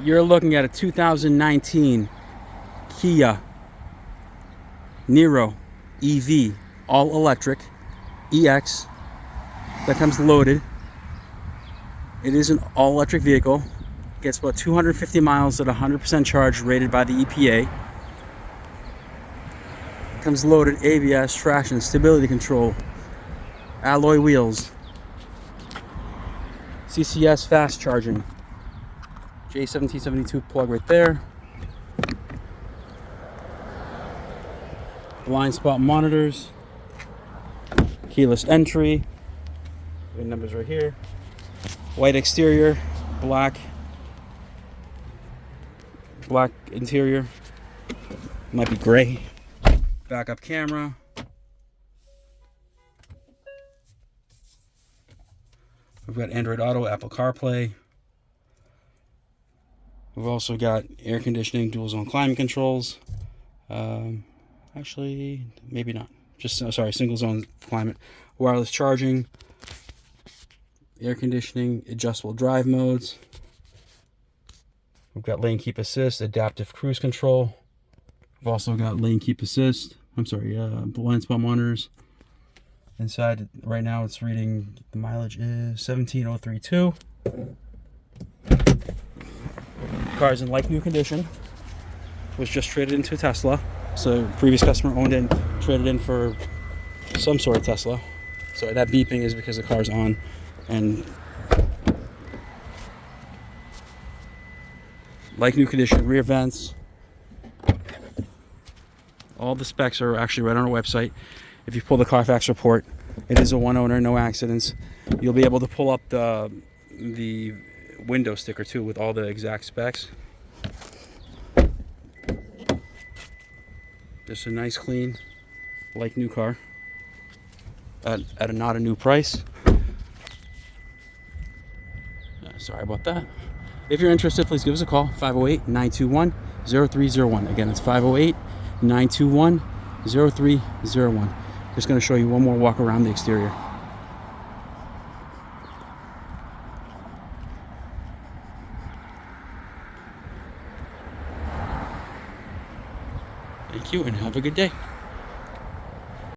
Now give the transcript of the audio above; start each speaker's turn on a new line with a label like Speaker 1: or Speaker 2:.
Speaker 1: You're looking at a 2019 Kia Niro EV all electric EX that comes loaded. It is an all electric vehicle. Gets about 250 miles at 100% charge, rated by the EPA. Comes loaded ABS, traction, stability control, alloy wheels, CCS fast charging, J1772 plug right there, blind spot monitors, keyless entry, the numbers right here, white exterior, black interior, might be gray, backup camera, we've got Android Auto, Apple CarPlay, we've also got air conditioning, dual zone climate controls, actually maybe not, just sorry, single zone climate, wireless charging, air conditioning, adjustable drive modes. We've got lane keep assist, adaptive cruise control. We've also got lane keep assist. Blind spot monitors. Inside right now it's reading, the mileage is 17,032. Car's in like new condition. Was just traded into a Tesla. So previous customer owned it and traded in for some sort of Tesla. So that beeping is because the car's on, and like new condition, rear vents. All the specs are actually right on our website. If you pull the Carfax report, it is a one owner, no accidents. You'll be able to pull up the window sticker too with all the exact specs. Just a nice, clean, like new car at a not a new price. Sorry about that. If you're interested, please give us a call, 508-921-0301. Again, it's 508-921-0301. Just going to show you one more walk around the exterior. Thank you and have a good day.